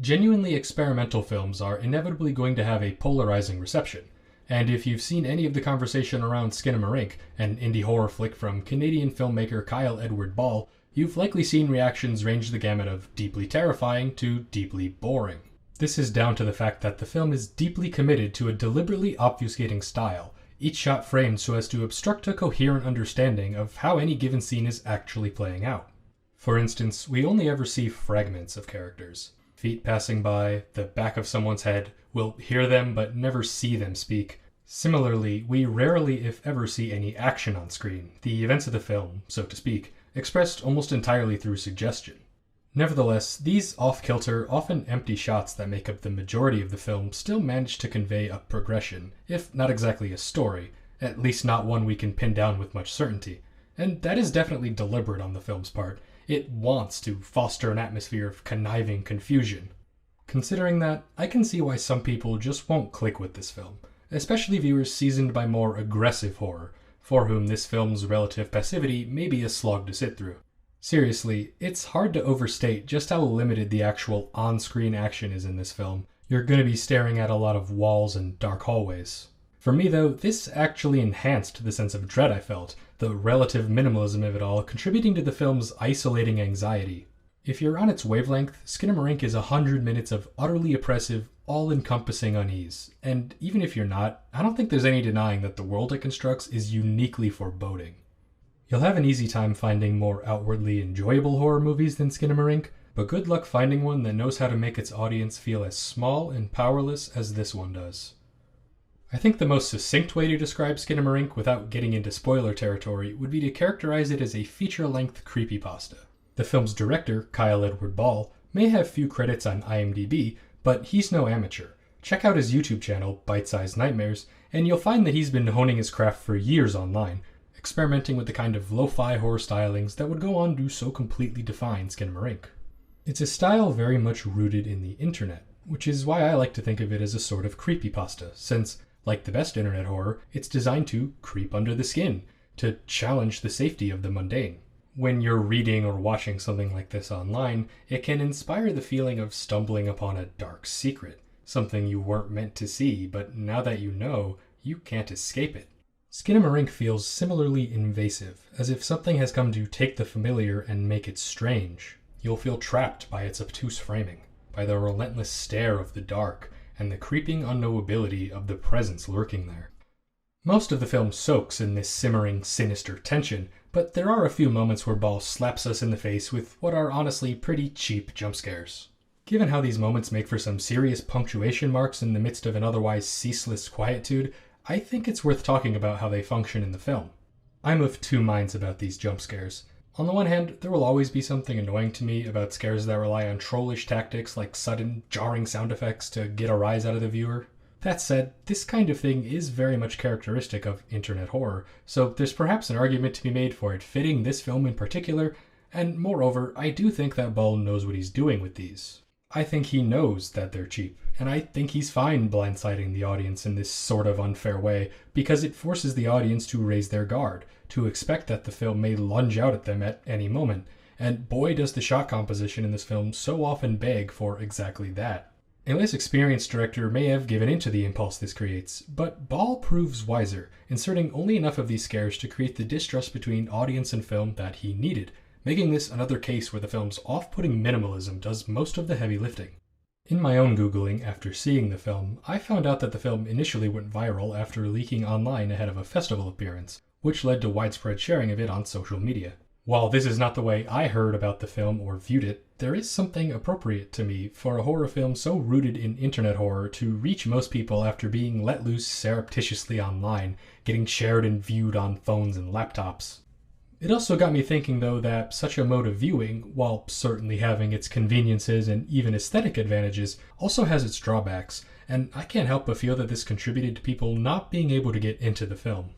Genuinely experimental films are inevitably going to have a polarizing reception, and if you've seen any of the conversation around Skinamarink, an indie horror flick from Canadian filmmaker Kyle Edward Ball, you've likely seen reactions range the gamut of deeply terrifying to deeply boring. This is down to the fact that the film is deeply committed to a deliberately obfuscating style, each shot framed so as to obstruct a coherent understanding of how any given scene is actually playing out. For instance, we only ever see fragments of characters. Feet passing by, the back of someone's head, we'll hear them but never see them speak. Similarly, we rarely if ever see any action on screen, the events of the film, so to speak, expressed almost entirely through suggestion. Nevertheless, these off-kilter, often empty shots that make up the majority of the film still manage to convey a progression, if not exactly a story, at least not one we can pin down with much certainty. And that is definitely deliberate on the film's part. It wants to foster an atmosphere of conniving confusion. Considering that, I can see why some people just won't click with this film, especially viewers seasoned by more aggressive horror, for whom this film's relative passivity may be a slog to sit through. Seriously, it's hard to overstate just how limited the actual on-screen action is in this film. You're going to be staring at a lot of walls and dark hallways. For me though, this actually enhanced the sense of dread I felt, the relative minimalism of it all contributing to the film's isolating anxiety. If you're on its wavelength, Skinamarink is 100 minutes of utterly oppressive, all-encompassing unease. And even if you're not, I don't think there's any denying that the world it constructs is uniquely foreboding. You'll have an easy time finding more outwardly enjoyable horror movies than Skinamarink, but good luck finding one that knows how to make its audience feel as small and powerless as this one does. I think the most succinct way to describe Skinamarink without getting into spoiler territory would be to characterize it as a feature-length creepypasta. The film's director, Kyle Edward Ball, may have few credits on IMDb, but he's no amateur. Check out his YouTube channel, Bite-Sized Nightmares, and you'll find that he's been honing his craft for years online, experimenting with the kind of lo-fi horror stylings that would go on to so completely define Skinamarink. It's a style very much rooted in the internet, which is why I like to think of it as a sort of creepypasta, since, like the best internet horror, it's designed to creep under the skin, to challenge the safety of the mundane. When you're reading or watching something like this online, it can inspire the feeling of stumbling upon a dark secret, something you weren't meant to see, but now that you know, you can't escape it. Skinamarink feels similarly invasive, as if something has come to take the familiar and make it strange. You'll feel trapped by its obtuse framing, by the relentless stare of the dark, and the creeping unknowability of the presence lurking there. Most of the film soaks in this simmering, sinister tension, but there are a few moments where Ball slaps us in the face with what are honestly pretty cheap jump scares. Given how these moments make for some serious punctuation marks in the midst of an otherwise ceaseless quietude, I think it's worth talking about how they function in the film. I'm of two minds about these jump scares. On the one hand, there will always be something annoying to me about scares that rely on trollish tactics like sudden, jarring sound effects to get a rise out of the viewer. That said, this kind of thing is very much characteristic of internet horror, so there's perhaps an argument to be made for it fitting this film in particular, and moreover, I do think that Ball knows what he's doing with these. I think he knows that they're cheap, and I think he's fine blindsiding the audience in this sort of unfair way, because it forces the audience to raise their guard, to expect that the film may lunge out at them at any moment, and boy does the shot composition in this film so often beg for exactly that. A less experienced director may have given in to the impulse this creates, but Ball proves wiser, inserting only enough of these scares to create the distrust between audience and film that he needed, making this another case where the film's off-putting minimalism does most of the heavy lifting. In my own Googling after seeing the film, I found out that the film initially went viral after leaking online ahead of a festival appearance, which led to widespread sharing of it on social media. While this is not the way I heard about the film or viewed it, there is something appropriate to me for a horror film so rooted in internet horror to reach most people after being let loose surreptitiously online, getting shared and viewed on phones and laptops. It also got me thinking, though, that such a mode of viewing, while certainly having its conveniences and even aesthetic advantages, also has its drawbacks, and I can't help but feel that this contributed to people not being able to get into the film.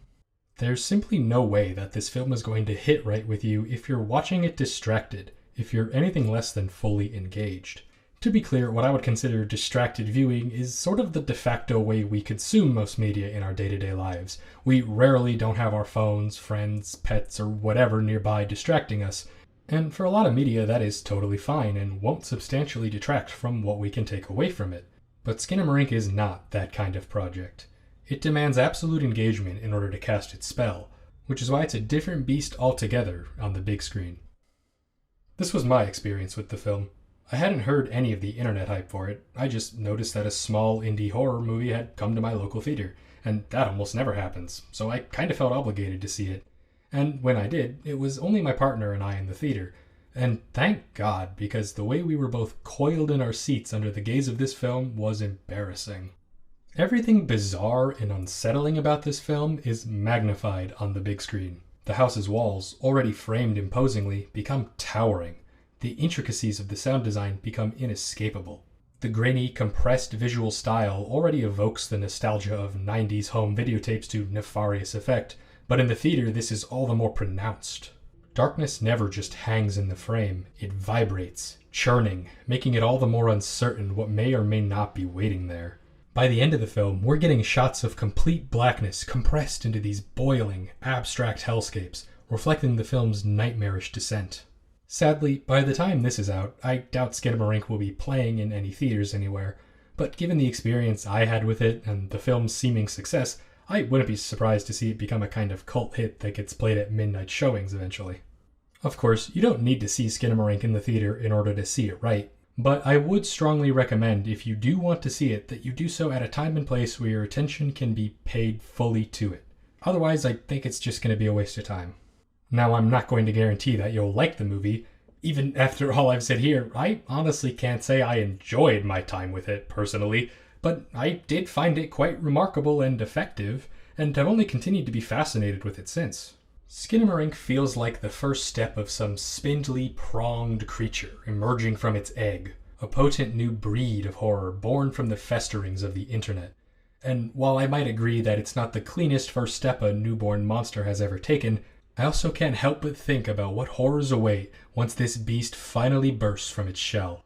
There's simply no way that this film is going to hit right with you if you're watching it distracted, if you're anything less than fully engaged. To be clear, what I would consider distracted viewing is sort of the de facto way we consume most media in our day-to-day lives. We rarely don't have our phones, friends, pets, or whatever nearby distracting us. And for a lot of media, that is totally fine and won't substantially detract from what we can take away from it. But Skinamarink is not that kind of project. It demands absolute engagement in order to cast its spell, which is why it's a different beast altogether on the big screen. This was my experience with the film. I hadn't heard any of the internet hype for it. I just noticed that a small indie horror movie had come to my local theater, and that almost never happens, so I kind of felt obligated to see it. And when I did, it was only my partner and I in the theater. And thank God, because the way we were both coiled in our seats under the gaze of this film was embarrassing. Everything bizarre and unsettling about this film is magnified on the big screen. The house's walls, already framed imposingly, become towering. The intricacies of the sound design become inescapable. The grainy, compressed visual style already evokes the nostalgia of 90s home videotapes to nefarious effect, but in the theater this is all the more pronounced. Darkness never just hangs in the frame, it vibrates, churning, making it all the more uncertain what may or may not be waiting there. By the end of the film, we're getting shots of complete blackness compressed into these boiling, abstract hellscapes, reflecting the film's nightmarish descent. Sadly, by the time this is out, I doubt Skinamarink will be playing in any theaters anywhere, but given the experience I had with it and the film's seeming success, I wouldn't be surprised to see it become a kind of cult hit that gets played at midnight showings eventually. Of course, you don't need to see Skinamarink in the theater in order to see it right, but I would strongly recommend if you do want to see it that you do so at a time and place where your attention can be paid fully to it. Otherwise, I think it's just going to be a waste of time. Now, I'm not going to guarantee that you'll like the movie. Even after all I've said here, I honestly can't say I enjoyed my time with it personally, but I did find it quite remarkable and effective, and have only continued to be fascinated with it since. Skinamarink feels like the first step of some spindly, pronged creature emerging from its egg, a potent new breed of horror born from the festerings of the internet. And while I might agree that it's not the cleanest first step a newborn monster has ever taken, I also can't help but think about what horrors await once this beast finally bursts from its shell.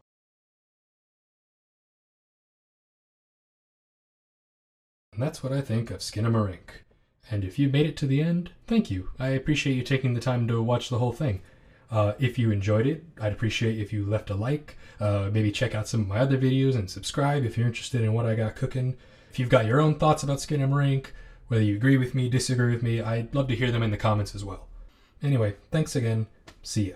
And that's what I think of Skinamarink. And if you made it to the end, thank you. I appreciate you taking the time to watch the whole thing. If you enjoyed it, I'd appreciate if you left a like, maybe check out some of my other videos and subscribe if you're interested in what I got cooking. If you've got your own thoughts about Skinamarink, whether you agree with me, disagree with me, I'd love to hear them in the comments as well. Anyway, thanks again. See ya.